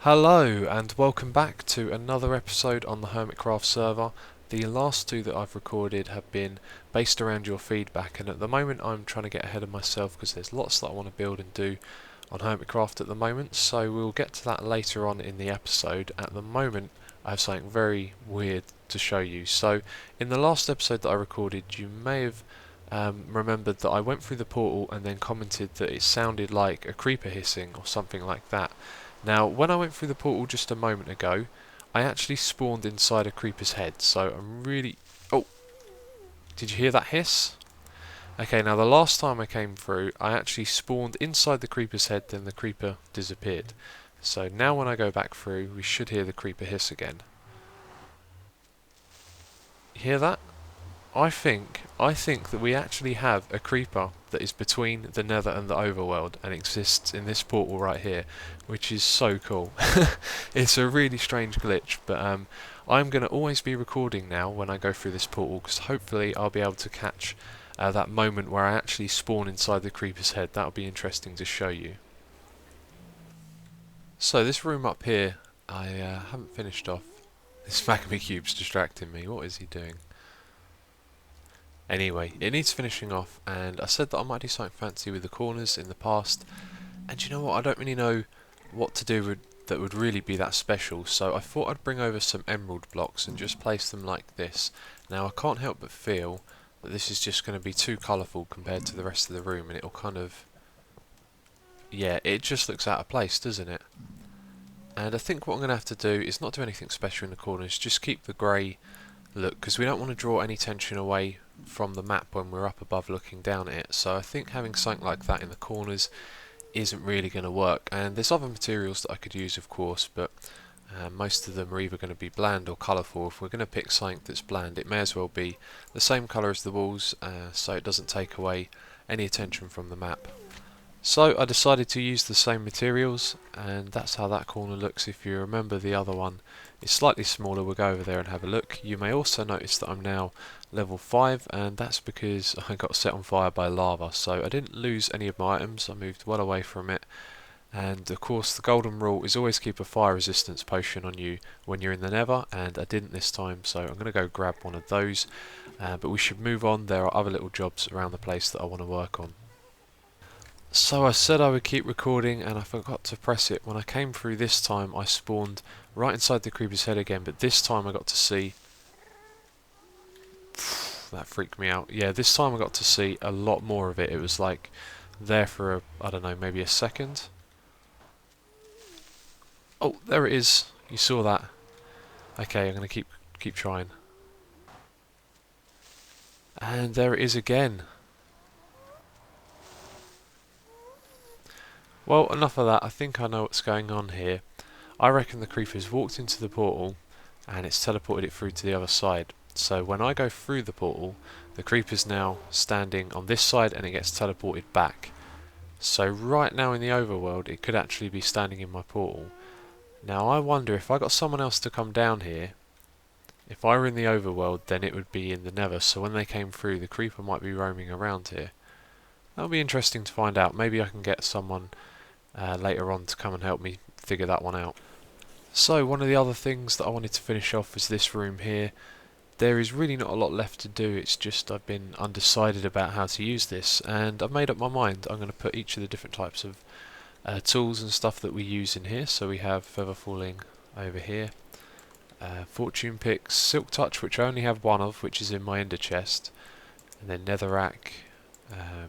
Hello and welcome back to another episode on the Hermitcraft server. The last two that I've recorded have been based around your feedback, and at the moment I'm trying to get ahead of myself because there's lots that I want to build and do on Hermitcraft at the moment, so we'll get to that later on in the episode. At the moment I have something very weird to show you. So in the last episode that I recorded, you may have remembered that I went through the portal and then commented that it sounded like a creeper hissing or something like that. Now, when I went through the portal just a moment ago, I actually spawned inside a creeper's head, so I'm really... Oh! Did you hear that hiss? Okay, now the last time I came through, I actually spawned inside the creeper's head, then the creeper disappeared. So now when I go back through, we should hear the creeper hiss again. You hear that? I think that we actually have a creeper that is between the Nether and the Overworld and exists in this portal right here, which is so cool. It's a really strange glitch, but I'm going to always be recording now when I go through this portal, because hopefully I'll be able to catch that moment where I actually spawn inside the creeper's head. That'll be interesting to show you. So this room up here, I haven't finished off. This magma cube's distracting me. What is he doing? Anyway, it needs finishing off, and I said that I might do something fancy with the corners in the past, and you know what, I don't really know what to do that would really be that special, so I thought I'd bring over some emerald blocks and just place them like this. Now I can't help but feel that this is just going to be too colourful compared to the rest of the room, and it'll kind of... yeah, it just looks out of place, doesn't it? And I think what I'm going to have to do is not do anything special in the corners, just keep the grey look, because we don't want to draw any tension away from the map when we're up above looking down at it. So I think having something like that in the corners isn't really going to work, and there's other materials that I could use, of course, but most of them are either going to be bland or colourful. If we're going to pick something that's bland, it may as well be the same colour as the walls, so it doesn't take away any attention from the map. So I decided to use the same materials, and that's how that corner looks. If you remember, the other one is slightly smaller. We'll go over there and have a look. You may also notice that I'm now level 5, and that's because I got set on fire by lava, so I didn't lose any of my items. I moved well away from it, and of course the golden rule is always keep a fire resistance potion on you when you're in the Nether, and I didn't this time, so I'm going to go grab one of those, but we should move on. There are other little jobs around the place that I want to work on. So I said I would keep recording, and I forgot to press it. When I came through this time, I spawned right inside the creeper's head again, but this time I got to see... that freaked me out. Yeah, this time I got to see a lot more of it. It was like there for, I don't know, maybe a second. Oh, there it is. You saw that. Okay, I'm going to keep trying. And there it is again. Well, enough of that. I think I know what's going on here. I reckon the creeper's walked into the portal and it's teleported it through to the other side. So when I go through the portal, the creeper's now standing on this side and it gets teleported back. So right now in the overworld, it could actually be standing in my portal. Now I wonder, if I got someone else to come down here, if I were in the overworld, then it would be in the Nether. So when they came through, the creeper might be roaming around here. That'll be interesting to find out. Maybe I can get someone later on to come and help me figure that one out. So one of the other things that I wanted to finish off was this room here. There is really not a lot left to do, it's just I've been undecided about how to use this, and I've made up my mind. I'm going to put each of the different types of tools and stuff that we use in here. So we have feather falling over here, fortune picks, silk touch, which I only have one of, which is in my ender chest, and then netherrack,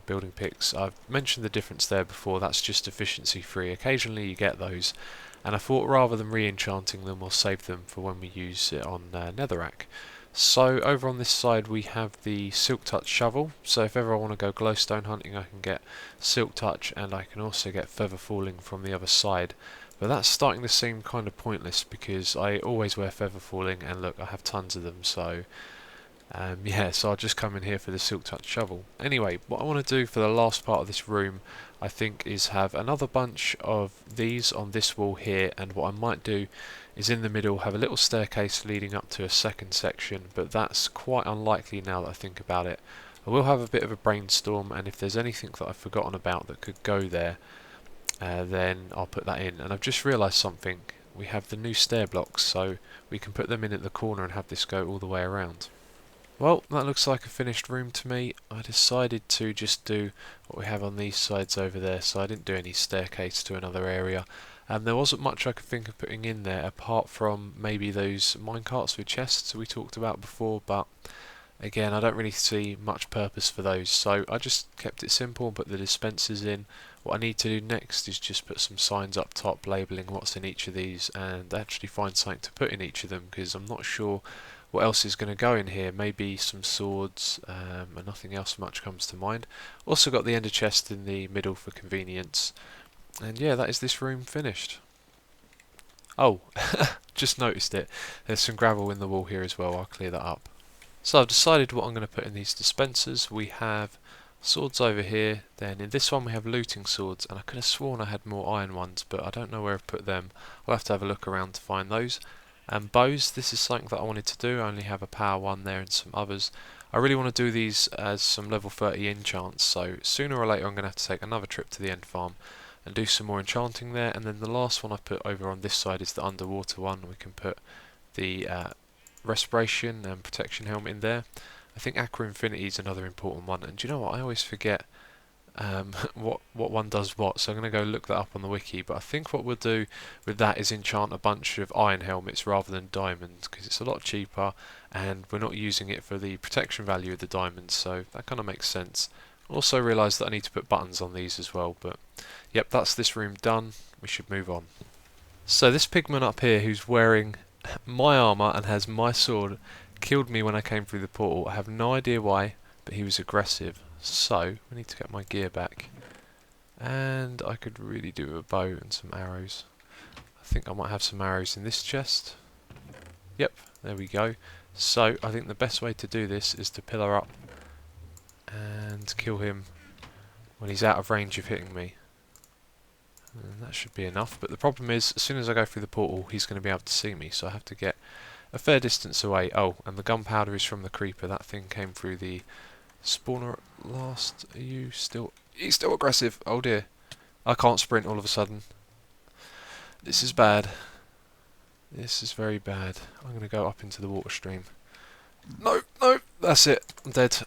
building picks. I've mentioned the difference there before, that's just efficiency free. Occasionally you get those, and I thought rather than re-enchanting them, we'll save them for when we use it on netherrack. So over on this side we have the silk touch shovel, so if ever I want to go glowstone hunting I can get silk touch, and I can also get feather falling from the other side. But that's starting to seem kind of pointless because I always wear feather falling, and look, I have tons of them, so yeah, so I'll just come in here for the silk touch shovel. Anyway, what I want to do for the last part of this room, I think, is have another bunch of these on this wall here, and what I might do is in the middle have a little staircase leading up to a second section, but that's quite unlikely now that I think about it. I will have a bit of a brainstorm, and if there's anything that I've forgotten about that could go there, then I'll put that in. And I've just realised something. we have the new stair blocks, so we can put them in at the corner and have this go all the way around. Well, that looks like a finished room to me. I decided to just do what we have on these sides over there, so I didn't do any staircase to another area. And there wasn't much I could think of putting in there apart from maybe those minecarts with chests we talked about before, but again, I don't really see much purpose for those, so I just kept it simple and put the dispensers in. What I need to do next is just put some signs up top labelling what's in each of these and actually find something to put in each of them, because I'm not sure what else is going to go in here. Maybe some swords, and nothing else much comes to mind. Also got the ender chest in the middle for convenience. And yeah, that is this room finished. Oh, just noticed it. There's some gravel in the wall here as well. I'll clear that up. So I've decided what I'm going to put in these dispensers. We have swords over here. Then in this one we have looting swords. And I could have sworn I had more iron ones, but I don't know where I've put them. I'll have to have a look around to find those. And bows, this is something that I wanted to do. I only have a power one there and some others. I really want to do these as some level 30 enchants, so sooner or later I'm going to have to take another trip to the end farm and do some more enchanting there. And then the last one I put over on this side is the underwater one. We can put the respiration and protection helmet in there. I think Aqua Infinity is another important one, and do you know what, I always forget what one does what, so I'm going to go look that up on the wiki. But I think what we'll do with that is enchant a bunch of iron helmets rather than diamonds, because it's a lot cheaper and we're not using it for the protection value of the diamonds, so that kind of makes sense. Also realised that I need to put buttons on these as well, but yep, that's this room done. We should move on. So this pigman up here, who's wearing my armour and has my sword, killed me when I came through the portal. I have no idea why, but he was aggressive. So, we need to get my gear back. And I could really do with a bow and some arrows. I think I might have some arrows in this chest. Yep, there we go. So, I think the best way to do this is to pillar up and kill him when he's out of range of hitting me. And that should be enough, but the problem is, as soon as I go through the portal, he's going to be able to see me, so I have to get a fair distance away. Oh, and the gunpowder is from the creeper. That thing came through the spawner at last. Are you still... He's still aggressive. Oh dear. I can't sprint all of a sudden. This is bad. This is very bad. I'm going to go up into the water stream. No, no, that's it. I'm dead.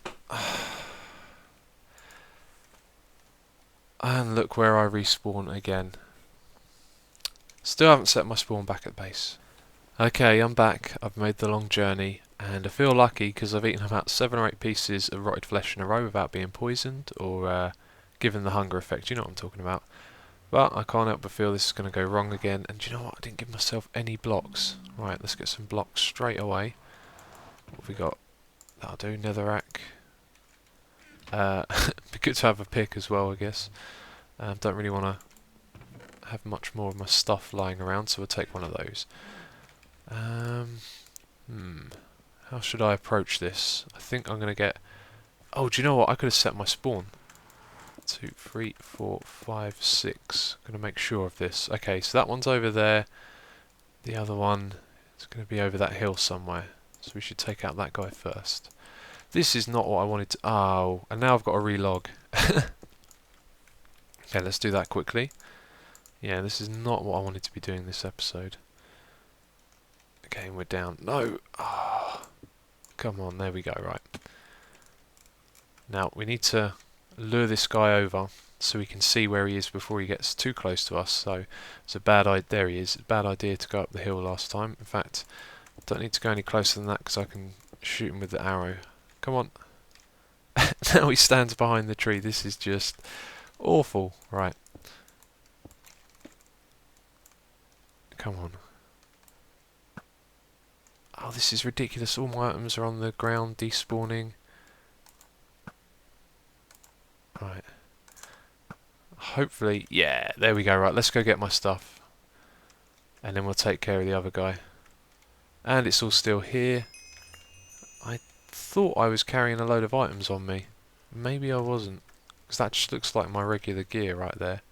And look where I respawn again. Still haven't set my spawn back at base. Okay, I'm back. I've made the long journey. And I feel lucky because I've eaten about 7 or 8 pieces of rotted flesh in a row without being poisoned or given the hunger effect. You know what I'm talking about. But I can't help but feel this is going to go wrong again. And do you know what? I didn't give myself any blocks. Right, let's get some blocks straight away. What have we got? That'll do. Netherrack. Be good to have a pick as well, I guess. Don't really want to have much more of my stuff lying around, so we'll take one of those. How should I approach this? I think I'm going to get... Oh, do you know what? I could have set my spawn. 2, 3, 4, 5, 6. I'm going to make sure of this. Okay, so that one's over there. The other one is going to be over that hill somewhere. So we should take out that guy first. This is not what I wanted to... Oh, and now I've got to relog. Okay, let's do that quickly. Yeah, this is not what I wanted to be doing this episode. Okay, and we're down. No! Oh, come on, there we go, right. Now, we need to lure this guy over so we can see where he is before he gets too close to us. So, it's a bad idea. There he is. It's a bad idea to go up the hill last time. In fact, I don't need to go any closer than that because I can shoot him with the arrow. Come on. Now he stands behind the tree. This is just awful. Right. Come on. Oh, this is ridiculous. All my items are on the ground, despawning. Right. Hopefully, yeah, there we go. Right, let's go get my stuff. And then we'll take care of the other guy. And it's all still here. I thought I was carrying a load of items on me. Maybe I wasn't. Because that just looks like my regular gear right there.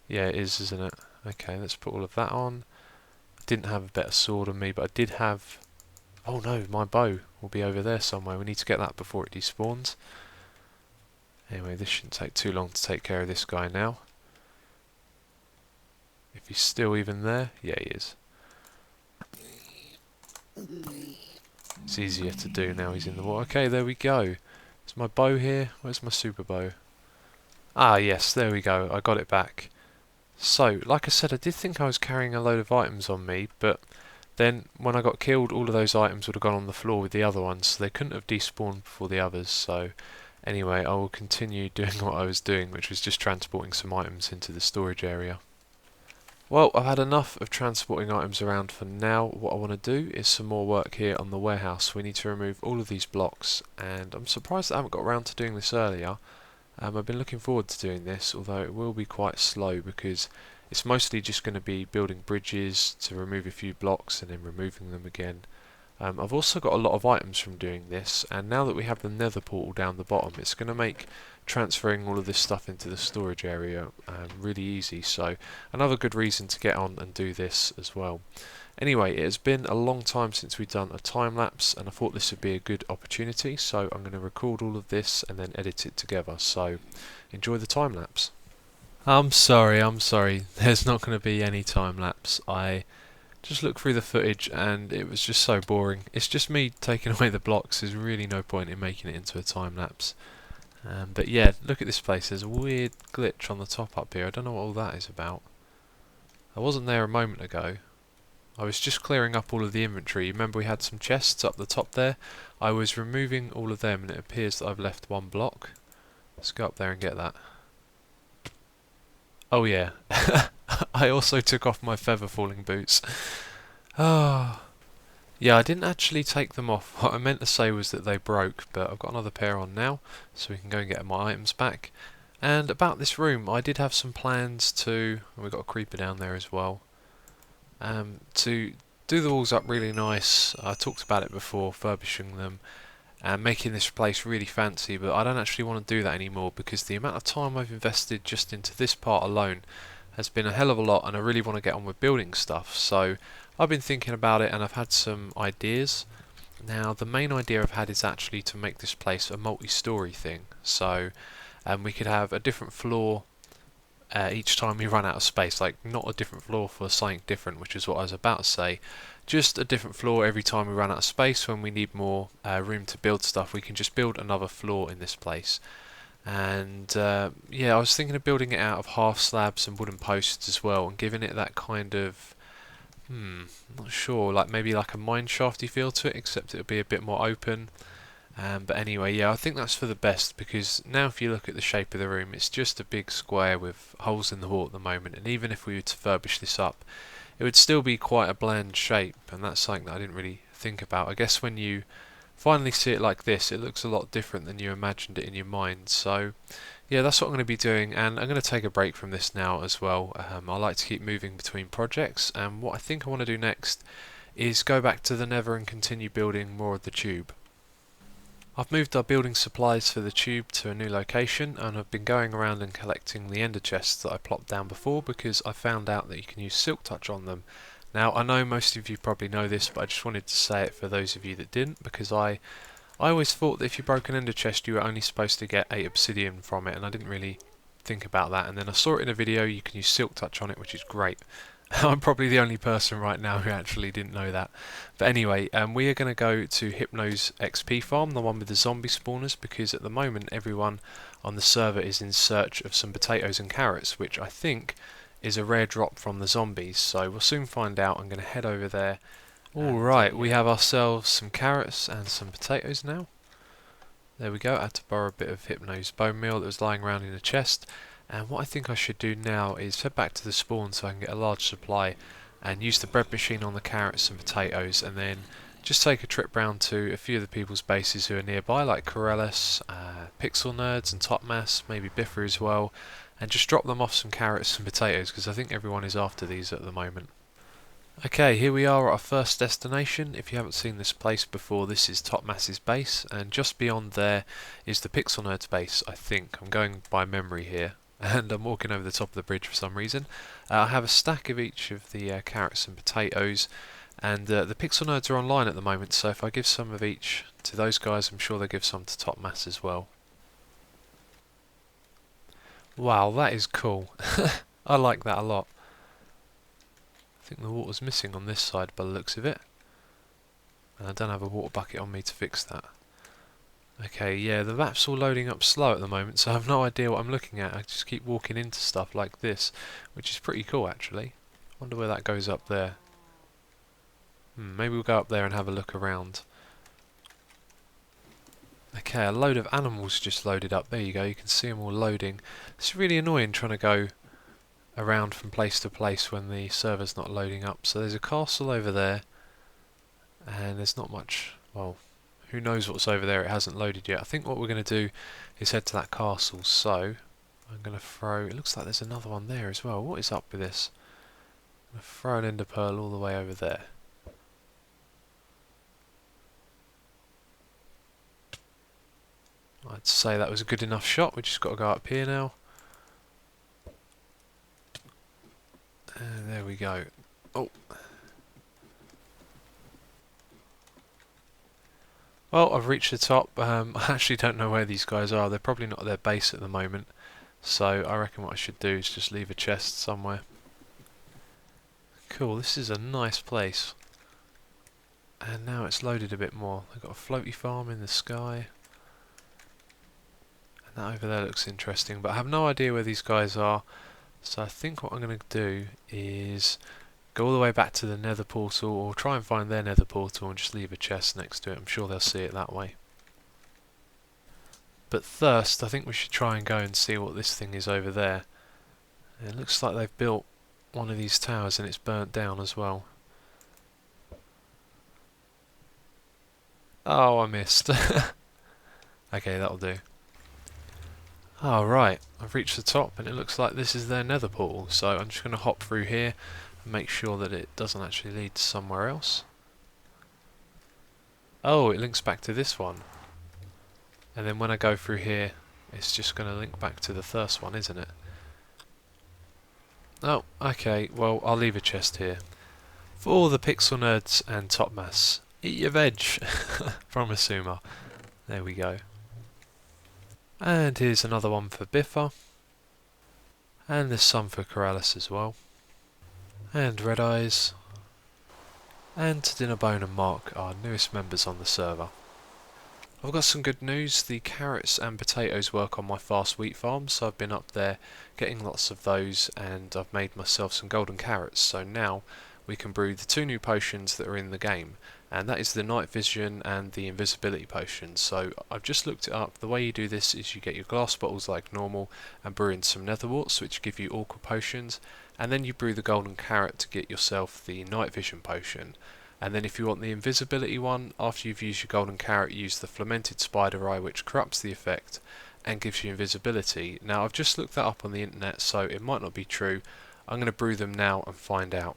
Yeah, it is, isn't it? Okay, let's put all of that on. I didn't have a better sword on me, but I did have... Oh no, my bow will be over there somewhere. We need to get that before it despawns. Anyway, this shouldn't take too long to take care of this guy now. If he's still even there, yeah he is. It's easier to do now he's in the water. Okay, there we go. Is my bow here? Where's my super bow? Ah, yes, there we go. I got it back. So, like I said, I did think I was carrying a load of items on me, but then when I got killed, all of those items would have gone on the floor with the other ones, so they couldn't have despawned before the others. So, anyway, I will continue doing what I was doing, which was just transporting some items into the storage area. Well, I've had enough of transporting items around for now. What I want to do is some more work here on the warehouse. We need to remove all of these blocks, and I'm surprised I haven't got around to doing this earlier. I've been looking forward to doing this, although it will be quite slow because it's mostly just going to be building bridges to remove a few blocks and then removing them again. I've also got a lot of items from doing this, and now that we have the Nether portal down the bottom, it's going to make transferring all of this stuff into the storage area really easy. So another good reason to get on and do this as well. Anyway, it has been a long time since we've done a time lapse, and I thought this would be a good opportunity, so I'm going to record all of this and then edit it together. So enjoy the time lapse. I'm sorry, there's not going to be any time lapse. I just looked through the footage and it was just so boring. It's just me taking away the blocks. There's really no point in making it into a time lapse. But yeah, look at this place. There's a weird glitch on the top up here. I don't know what all that is about. I wasn't there a moment ago. I was just clearing up all of the inventory. Remember we had some chests up the top there? I was removing all of them and it appears that I've left one block. Let's go up there and get that. Oh yeah. I also took off my feather falling boots. Ah. Yeah, I didn't actually take them off. What I meant to say was that they broke, but I've got another pair on now, so we can go and get my items back. And about this room, I did have some plans to... we've got a creeper down there as well. To do the walls up really nice. I talked about it before, furbishing them and making this place really fancy, but I don't actually want to do that anymore because the amount of time I've invested just into this part alone has been a hell of a lot, and I really want to get on with building stuff. So I've been thinking about it and I've had some ideas. Now the main idea I've had is actually to make this place a multi-story thing, so we could have a different floor each time we run out of space, like not a different floor for something different, which is what I was about to say, just a different floor every time we run out of space. When we need more room to build stuff, we can just build another floor in this place. And yeah, I was thinking of building it out of half slabs and wooden posts as well, and giving it that kind of not sure, like maybe like a mine shafty feel to it, except it would be a bit more open. But anyway, yeah, I think that's for the best, because now if you look at the shape of the room, it's just a big square with holes in the wall at the moment, and even if we were to furbish this up, it would still be quite a bland shape, and that's something that I didn't really think about. I guess when you finally see it like this, it looks a lot different than you imagined it in your mind. So yeah, that's what I'm going to be doing, and I'm going to take a break from this now as well. I like to keep moving between projects, and what I think I want to do next is go back to the Nether and continue building more of the tube. I've moved our building supplies for the tube to a new location, and I've been going around and collecting the ender chests that I plopped down before, because I found out that you can use silk touch on them. Now I know most of you probably know this, but I just wanted to say it for those of you that didn't, because I always thought that if you broke an ender chest you were only supposed to get 8 obsidian from it, and I didn't really think about that, and then I saw it in a video you can use silk touch on it, which is great. I'm probably the only person right now who actually didn't know that. But anyway, we are going to go to Hypno's XP farm, the one with the zombie spawners, because at the moment everyone on the server is in search of some potatoes and carrots, which I think is a rare drop from the zombies. So we'll soon find out. I'm going to head over there. Alright, we have ourselves some carrots and some potatoes now. There we go. I had to borrow a bit of Hypno's bone meal that was lying around in a chest. And what I think I should do now is head back to the spawn so I can get a large supply and use the bread machine on the carrots and potatoes, and then just take a trip round to a few of the people's bases who are nearby, like Corellis, Pixel Nerds and Topmass, maybe Biffer as well, and just drop them off some carrots and potatoes, because I think everyone is after these at the moment. Okay, here we are at our first destination. If you haven't seen this place before, this is Topmass's base, and just beyond there is the Pixel Nerds base, I think. I'm going by memory here, and I'm walking over the top of the bridge for some reason. I have a stack of each of the carrots and potatoes, and the Pixel Nerds are online at the moment, so if I give some of each to those guys, I'm sure they'll give some to Topmass as well. Wow, that is cool. I like that a lot. I think the water's missing on this side by the looks of it. And I don't have a water bucket on me to fix that. Okay, yeah, the map's all loading up slow at the moment, so I have no idea what I'm looking at. I just keep walking into stuff like this, which is pretty cool actually. Wonder where that goes up there. Maybe we'll go up there and have a look around. Okay, a load of animals just loaded up. There you go, you can see them all loading. It's really annoying trying to go around from place to place when the server's not loading up. So there's a castle over there, and there's not much, well, who knows what's over there, it hasn't loaded yet. I think what we're going to do is head to that castle, so I'm going to throw, it looks like there's another one there as well. What is up with this? I'm going to throw an ender pearl all the way over there. I'd say that was a good enough shot. We just got to go up here now. And there we go. Oh. Well, I've reached the top. I actually don't know where these guys are. They're probably not at their base at the moment. So I reckon what I should do is just leave a chest somewhere. Cool, this is a nice place. And now it's loaded a bit more. They've got a floaty farm in the sky. And that over there looks interesting, but I have no idea where these guys are. So I think what I'm going to do is go all the way back to the nether portal, or try and find their nether portal and just leave a chest next to it. I'm sure they'll see it that way. But first, I think we should try and go and see what this thing is over there. It looks like they've built one of these towers and it's burnt down as well. Oh, I missed. Okay, that'll do. Oh, right, I've reached the top and it looks like this is their nether portal, so I'm just going to hop through here and make sure that it doesn't actually lead to somewhere else. Oh, it links back to this one. And then when I go through here, it's just going to link back to the first one, isn't it? Oh, okay, well, I'll leave a chest here. For all the pixel nerds and Topmass, eat your veg from Xisuma. There we go. And here's another one for Biffa. And there's some for Corrales as well. And Red Eyes. And Dinnerbone and Mark, our newest members on the server. I've got some good news. The carrots and potatoes work on my fast wheat farm, so I've been up there getting lots of those, and I've made myself some golden carrots. So now we can brew the two new potions that are in the game, and that is the night vision and the invisibility potion. So I've just looked it up. The way you do this is you get your glass bottles like normal and brew in some nether warts, which give you awkward potions, and then you brew the golden carrot to get yourself the night vision potion. And then if you want the invisibility one, after you've used your golden carrot, use the fermented spider eye, which corrupts the effect and gives you invisibility. Now I've just looked that up on the internet, so it might not be true. I'm going to brew them now and find out.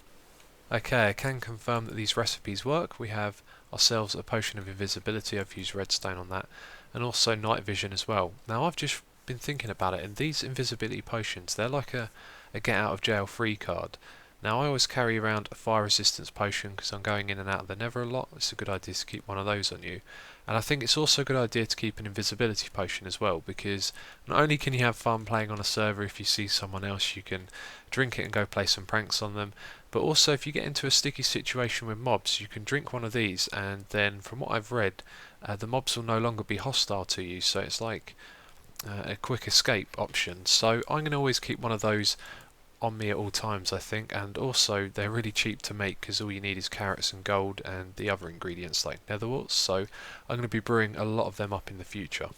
Okay, I can confirm that these recipes work. We have ourselves a potion of invisibility. I've used redstone on that, and also night vision as well. Now I've just been thinking about it, and these invisibility potions, they're like a get out of jail free card. Now I always carry around a fire resistance potion because I'm going in and out of the nether a lot. It's a good idea to keep one of those on you. And I think it's also a good idea to keep an invisibility potion as well, because not only can you have fun playing on a server, if you see someone else you can drink it and go play some pranks on them, but also if you get into a sticky situation with mobs, you can drink one of these, and then from what I've read, the mobs will no longer be hostile to you, so it's like a quick escape option. So I'm going to always keep one of those on me at all times, I think, and also they're really cheap to make because all you need is carrots and gold and the other ingredients like nether warts, so I'm going to be brewing a lot of them up in the future.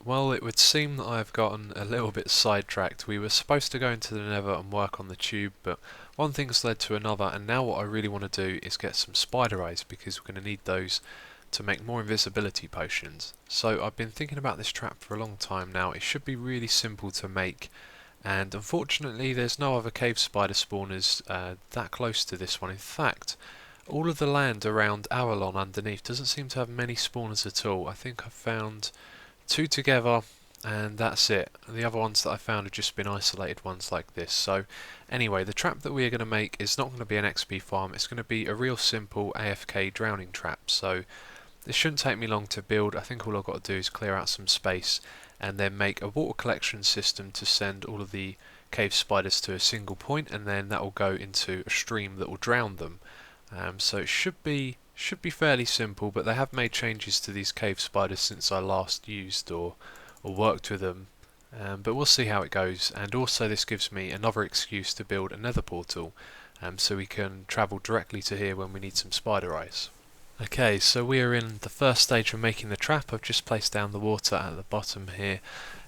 Well, it would seem that I've gotten a little bit sidetracked. We were supposed to go into the nether and work on the tube, but one thing's led to another, and now what I really want to do is get some spider eyes because we're going to need those to make more invisibility potions. So I've been thinking about this trap for a long time now. It should be really simple to make, and unfortunately there's no other cave spider spawners that close to this one. In fact, all of the land around Avalon underneath doesn't seem to have many spawners at all. I think I've found 2 together and that's it. The other ones that I found have just been isolated ones like this. So anyway, the trap that we are going to make is not going to be an XP farm. It's going to be a real simple AFK drowning trap. So this shouldn't take me long to build. I think all I've got to do is clear out some space and then make a water collection system to send all of the cave spiders to a single point, and then that will go into a stream that will drown them. So it should be should be fairly simple, but they have made changes to these cave spiders since I last used or worked with them. But we'll see how it goes, and also this gives me another excuse to build a nether portal, so we can travel directly to here when we need some spider eyes. Okay, so we are in the first stage of making the trap. I've just placed down the water at the bottom here,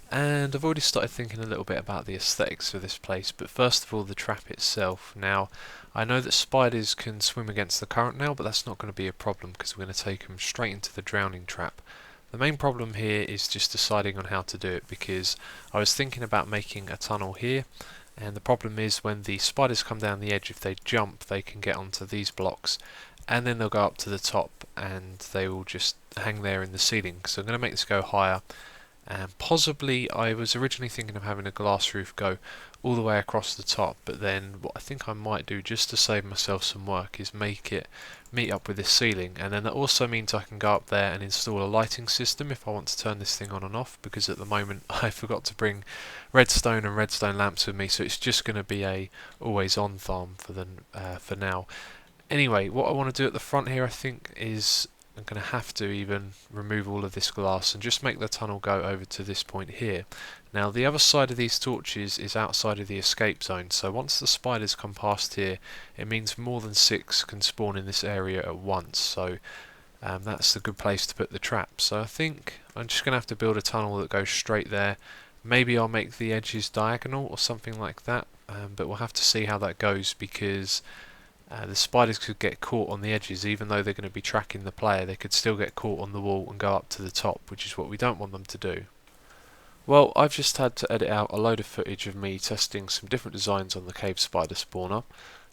and I've already started thinking a little bit about the aesthetics of this place, but first of all the trap itself. Now, I know that spiders can swim against the current now, but that's not going to be a problem because we're going to take them straight into the drowning trap. The main problem here is just deciding on how to do it, because I was thinking about making a tunnel here, and the problem is when the spiders come down the edge, if they jump they can get onto these blocks and then they'll go up to the top and they will just hang there in the ceiling. So I'm going to make this go higher, and possibly I was originally thinking of having a glass roof go all the way across the top, but then what I think I might do just to save myself some work is make it meet up with this ceiling, and then that also means I can go up there and install a lighting system if I want to turn this thing on and off, because at the moment I forgot to bring redstone and redstone lamps with me, so it's just going to be a always on farm for now. Anyway, what I want to do at the front here I think is I'm going to have to even remove all of this glass and just make the tunnel go over to this point here. Now the other side of these torches is outside of the escape zone, so once the spiders come past here it means more than 6 can spawn in this area at once, so that's the good place to put the trap. So I think I'm just going to have to build a tunnel that goes straight there. Maybe I'll make the edges diagonal or something like that, but we'll have to see how that goes, because the spiders could get caught on the edges. Even though they're going to be tracking the player, they could still get caught on the wall and go up to the top, which is what we don't want them to do. Well, I've just had to edit out a load of footage of me testing some different designs on the cave spider spawner,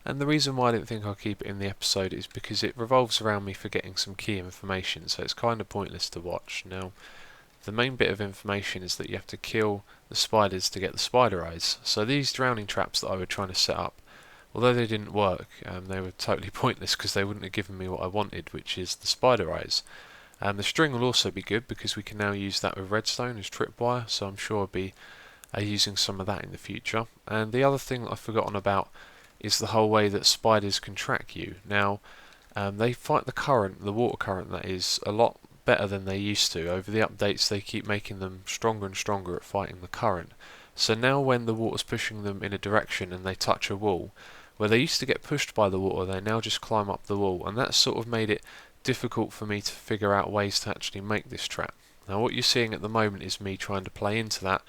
and the reason why I didn't think I'll keep it in the episode is because it revolves around me forgetting some key information, so it's kind of pointless to watch. Now, the main bit of information is that you have to kill the spiders to get the spider eyes. So these drowning traps that I was trying to set up, although they didn't work, they were totally pointless because they wouldn't have given me what I wanted, which is the spider eyes. The string will also be good because we can now use that with redstone as tripwire, so I'm sure I'll be using some of that in the future. And the other thing that I've forgotten about is the whole way that spiders can track you. Now, they fight the current, the water current that is, a lot better than they used to. Over the updates they keep making them stronger and stronger at fighting the current. So now when the water's pushing them in a direction and they touch a wall, where they used to get pushed by the water, they now just climb up the wall, and that sort of made it difficult for me to figure out ways to actually make this trap. Now what you're seeing at the moment is me trying to play into that,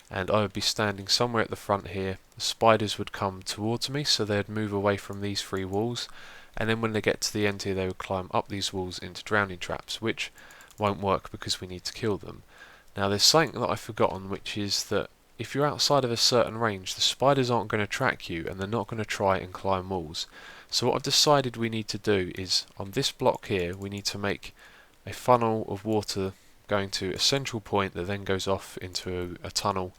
and I would be standing somewhere at the front here, the spiders would come towards me, so they'd move away from these 3 walls, and then when they get to the end here they would climb up these walls into drowning traps, which won't work because we need to kill them. Now there's something that I've forgotten, which is that if you're outside of a certain range, the spiders aren't going to track you and they're not going to try and climb walls. So what I've decided we need to do is, on this block here, we need to make a funnel of water going to a central point that then goes off into a tunnel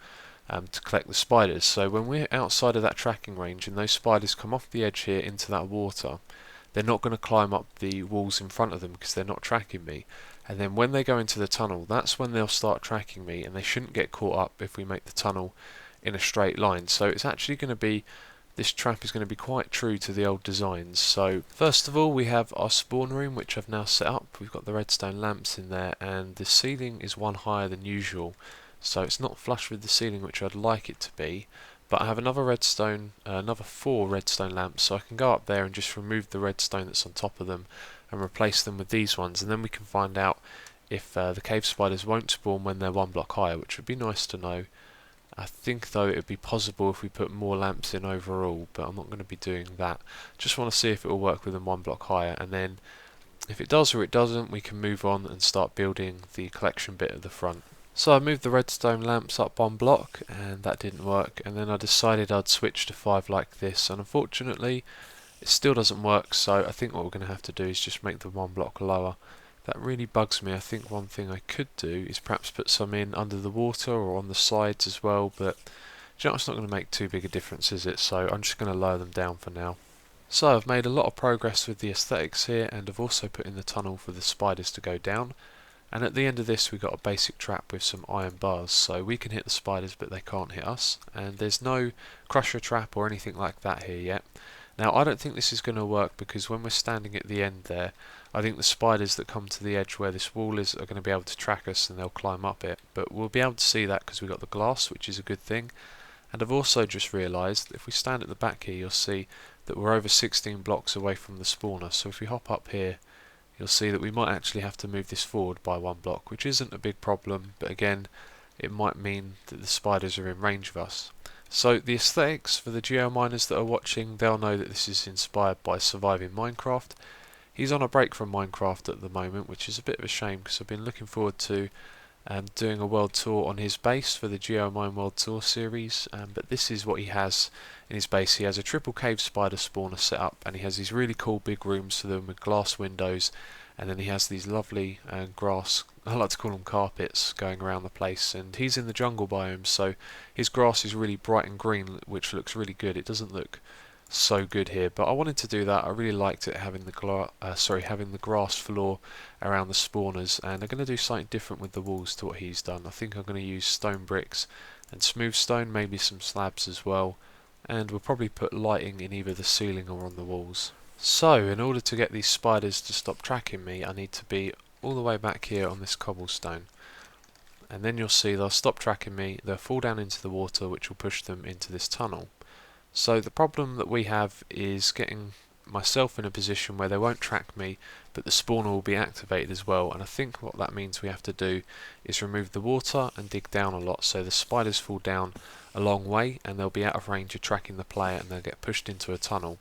to collect the spiders. So when we're outside of that tracking range and those spiders come off the edge here into that water, they're not going to climb up the walls in front of them because they're not tracking me. And then when they go into the tunnel, that's when they'll start tracking me, and they shouldn't get caught up if we make the tunnel in a straight line. So it's actually going to be, this trap is going to be quite true to the old designs. So first of all we have our spawn room, which I've now set up. We've got the redstone lamps in there, and the ceiling is one higher than usual, so it's not flush with the ceiling, which I'd like it to be. But I have another 4 redstone lamps, so I can go up there and just remove the redstone that's on top of them and replace them with these ones, and then we can find out if the cave spiders won't spawn when they're 1 block higher, which would be nice to know. I think though it would be possible if we put more lamps in overall, but I'm not going to be doing that. Just want to see if it will work with them 1 block higher, and then if it does or it doesn't, we can move on and start building the collection bit at the front. So I moved the redstone lamps up 1 block and that didn't work, and then I decided I'd switch to 5 like this, and unfortunately it still doesn't work, so I think what we're going to have to do is just make them 1 block lower. That really bugs me. I think one thing I could do is perhaps put some in under the water or on the sides as well, but you know, it's not going to make too big a difference, is it? So I'm just going to lower them down for now. So I've made a lot of progress with the aesthetics here, and I've also put in the tunnel for the spiders to go down. And at the end of this we've got a basic trap with some iron bars, so we can hit the spiders but they can't hit us, and there's no crusher trap or anything like that here yet. Now I don't think this is going to work because when we're standing at the end there, I think the spiders that come to the edge where this wall is are going to be able to track us and they'll climb up it. But we'll be able to see that because we've got the glass, which is a good thing. And I've also just realised that if we stand at the back here, you'll see that we're over 16 blocks away from the spawner. So if we hop up here, you'll see that we might actually have to move this forward by 1 block, which isn't a big problem, but again, it might mean that the spiders are in range of us. So the aesthetics for the geominers that are watching, they'll know that this is inspired by Surviving Minecraft. He's on a break from Minecraft at the moment, which is a bit of a shame because I've been looking forward to doing a world tour on his base for the Geomine World Tour series, but this is what he has in his base. He has a triple cave spider spawner set up, and he has these really cool big rooms for them with glass windows, and then he has these lovely grass, I like to call them carpets, going around the place. And he's in the jungle biome, so his grass is really bright and green, which looks really good. It doesn't look so good here, but I wanted to do that. I really liked it having the grass floor around the spawners, and I'm going to do something different with the walls to what he's done. I think I'm going to use stone bricks and smooth stone, maybe some slabs as well, and we'll probably put lighting in either the ceiling or on the walls. So in order to get these spiders to stop tracking me, I need to be all the way back here on this cobblestone, and then you'll see they'll stop tracking me, they'll fall down into the water, which will push them into this tunnel. So the problem that we have is getting myself in a position where they won't track me, but the spawner will be activated as well, and I think what that means we have to do is remove the water and dig down a lot so the spiders fall down a long way and they'll be out of range of tracking the player and they'll get pushed into a tunnel.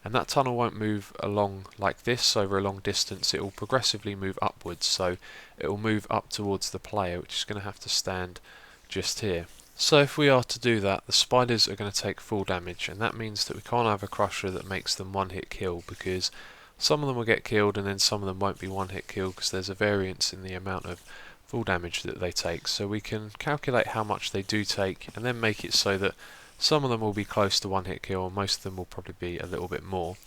And that tunnel won't move along like this over a long distance, it will progressively move upwards, so it will move up towards the player, which is going to have to stand just here. So if we are to do that, the spiders are going to take full damage, and that means that we can't have a crusher that makes them one-hit kill, because some of them will get killed and then some of them won't be one-hit kill because there's a variance in the amount of full damage that they take. So we can calculate how much they do take and then make it so that some of them will be close to one-hit kill and most of them will probably be a little bit more.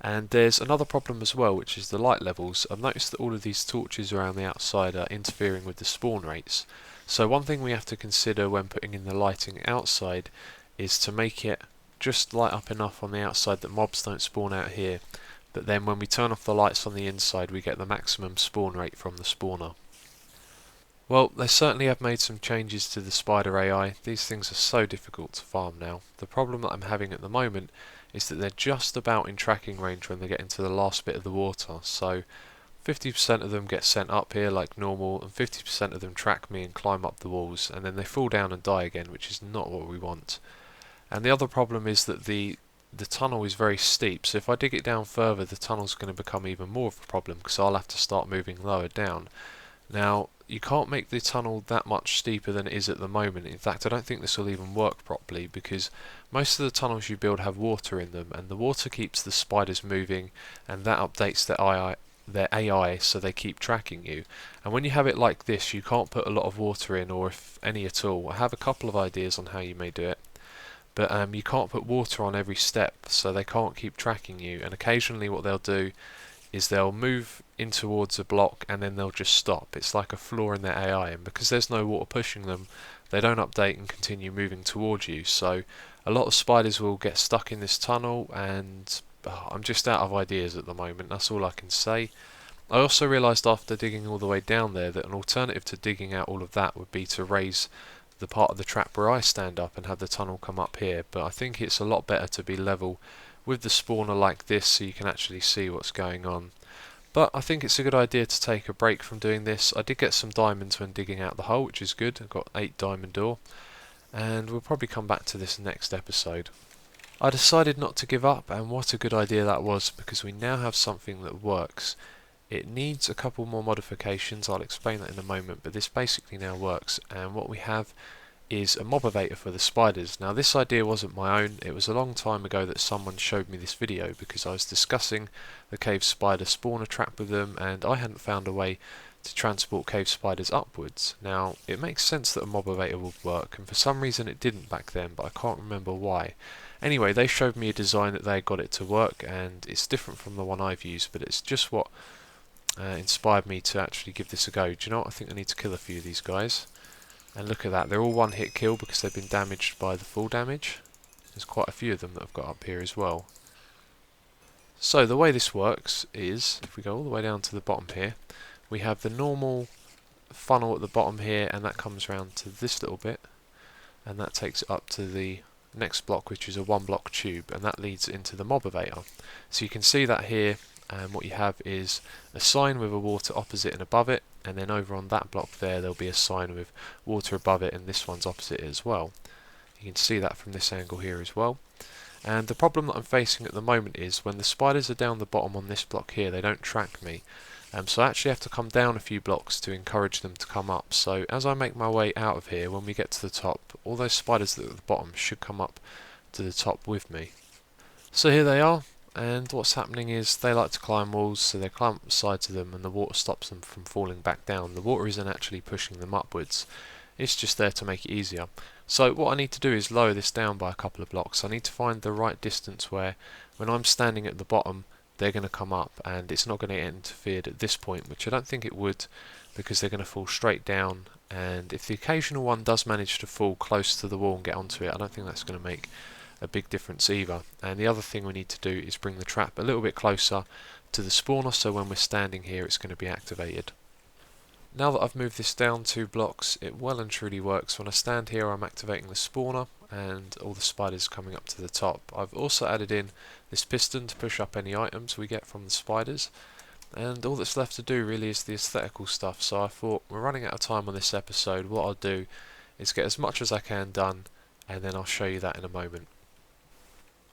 And there's another problem as well, which is the light levels. I've noticed that all of these torches around the outside are interfering with the spawn rates. So one thing we have to consider when putting in the lighting outside is to make it just light up enough on the outside that mobs don't spawn out here, but then when we turn off the lights on the inside we get the maximum spawn rate from the spawner. Well, they certainly have made some changes to the spider AI. These things are so difficult to farm now. The problem that I'm having at the moment is that they're just about in tracking range when they get into the last bit of the water, so 50% of them get sent up here like normal, and 50% of them track me and climb up the walls, and then they fall down and die again, which is not what we want. And the other problem is that the tunnel is very steep, so if I dig it down further the tunnel's going to become even more of a problem because I'll have to start moving lower down. Now, you can't make the tunnel that much steeper than it is at the moment. In fact, I don't think this will even work properly because most of the tunnels you build have water in them, and the water keeps the spiders moving, and that updates their AI so they keep tracking you. And when you have it like this, you can't put a lot of water in, or if any at all. I have a couple of ideas on how you may do it, but you can't put water on every step, so they can't keep tracking you. And occasionally what they'll do is they'll move in towards a block and then they'll just stop. It's like a flaw in their AI, and because there's no water pushing them, they don't update and continue moving towards you. So a lot of spiders will get stuck in this tunnel, and I'm just out of ideas at the moment, that's all I can say. I also realised after digging all the way down there that an alternative to digging out all of that would be to raise the part of the trap where I stand up and have the tunnel come up here, but I think it's a lot better to be level with the spawner like this so you can actually see what's going on. But I think it's a good idea to take a break from doing this. I did get some diamonds when digging out the hole, which is good. I've got 8 diamond ore, and we'll probably come back to this next episode. I decided not to give up, and what a good idea that was, because we now have something that works. It needs a couple more modifications, I'll explain that in a moment, but this basically now works, and what we have is a mob evator for the spiders. Now this idea wasn't my own, it was a long time ago that someone showed me this video because I was discussing the cave spider spawner trap with them and I hadn't found a way to transport cave spiders upwards. Now it makes sense that a mob evator would work, and for some reason it didn't back then, but I can't remember why. Anyway, they showed me a design that they got it to work, and it's different from the one I've used, but it's just what inspired me to actually give this a go. Do you know what? I think I need to kill a few of these guys. And look at that, they're all one hit kill because they've been damaged by the full damage. There's quite a few of them that I've got up here as well. So the way this works is, if we go all the way down to the bottom here, we have the normal funnel at the bottom here, and that comes around to this little bit, and that takes it up to the next block, which is a 1 block tube, and that leads into the motivator. So you can see that here, and what you have is a sign with a water opposite and above it, and then over on that block there'll be a sign with water above it, and this one's opposite it as well. You can see that from this angle here as well. And the problem that I'm facing at the moment is when the spiders are down the bottom on this block here, they don't track me. So I actually have to come down a few blocks to encourage them to come up. So as I make my way out of here, when we get to the top, all those spiders that are at the bottom should come up to the top with me. So here they are, and what's happening is they like to climb walls, so they climb up the sides of them and the water stops them from falling back down. The water isn't actually pushing them upwards, it's just there to make it easier. So what I need to do is lower this down by a couple of blocks. I need to find the right distance where when I'm standing at the bottom they're going to come up, and it's not going to get interfered at this point, which I don't think it would, because they're going to fall straight down, and if the occasional one does manage to fall close to the wall and get onto it, I don't think that's going to make a big difference either. And the other thing we need to do is bring the trap a little bit closer to the spawner, so when we're standing here it's going to be activated. Now that I've moved this down 2 blocks, it well and truly works. When I stand here I'm activating the spawner and all the spiders coming up to the top. I've also added in this piston to push up any items we get from the spiders, and all that's left to do really is the aesthetical stuff. So I thought, we're running out of time on this episode, what I'll do is get as much as I can done, and then I'll show you that in a moment.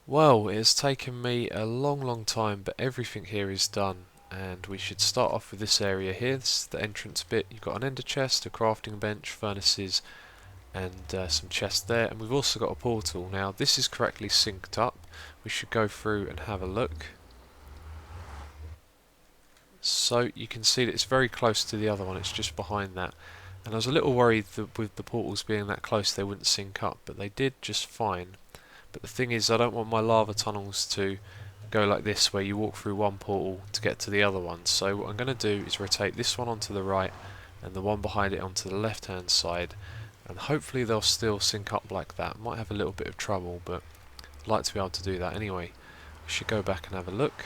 Well, it has taken me a long time, but everything here is done. And we should start off with this area here. This is the entrance bit. You've got an ender chest, a crafting bench, furnaces, and some chests there. And we've also got a portal. Now this is correctly synced up. We should go through and have a look. So you can see that it's very close to the other one. It's just behind that. And I was a little worried that with the portals being that close they wouldn't sync up, but they did just fine. But the thing is, I don't want my lava tunnels to go like this, where you walk through one portal to get to the other one. So what I'm going to do is rotate this one onto the right and the one behind it onto the left hand side, and hopefully they'll still sync up like that. Might have a little bit of trouble, but I'd like to be able to do that anyway. We should go back and have a look.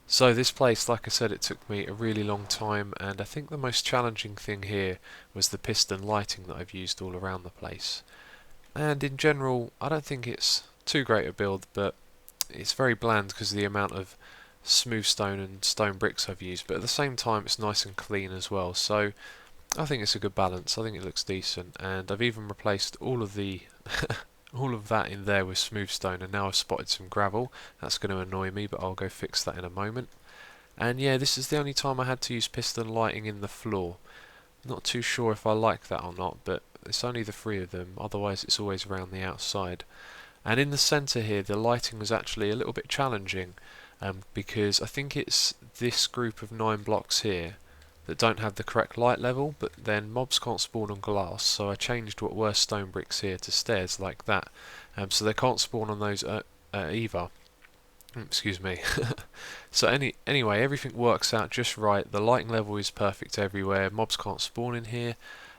So this place, like I said, it took me a really long time, and I think the most challenging thing here was the piston lighting that I've used all around the place. And in general I don't think it's too great a build, but it's very bland because of the amount of smooth stone and stone bricks I've used, but at the same time it's nice and clean as well, so I think it's a good balance. I think it looks decent, and I've even replaced all of the all of that in there with smooth stone, and now I've spotted some gravel. That's going to annoy me, but I'll go fix that in a moment. And yeah, this is the only time I had to use piston lighting in the floor. Not too sure if I like that or not, but it's only the 3 of them, otherwise it's always around the outside. And in the centre here the lighting was actually a little bit challenging, because I think it's this group of 9 blocks here that don't have the correct light level, but then mobs can't spawn on glass, so I changed what were stone bricks here to stairs like that, so they can't spawn on those either. Excuse me. So anyway, everything works out just right. The lighting level is perfect everywhere, mobs can't spawn in here.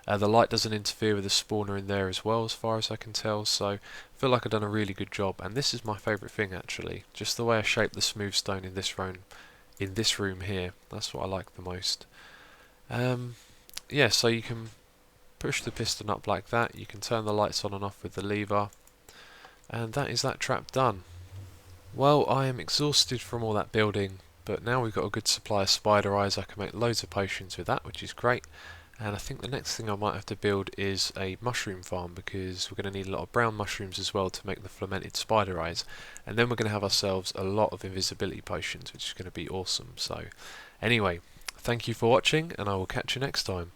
The light doesn't interfere with the spawner in there as well, as far as I can tell, so I feel like I've done a really good job. And this is my favourite thing actually, just the way I shaped the smooth stone in this room here. That's what I like the most. Yeah, so you can push the piston up like that, you can turn the lights on and off with the lever, and that is that trap done. Well, I am exhausted from all that building, but now we've got a good supply of spider eyes. I can make loads of potions with that, which is great. And I think the next thing I might have to build is a mushroom farm, because we're going to need a lot of brown mushrooms as well to make the fermented spider eyes, and then we're going to have ourselves a lot of invisibility potions, which is going to be awesome. So anyway, thank you for watching, and I will catch you next time.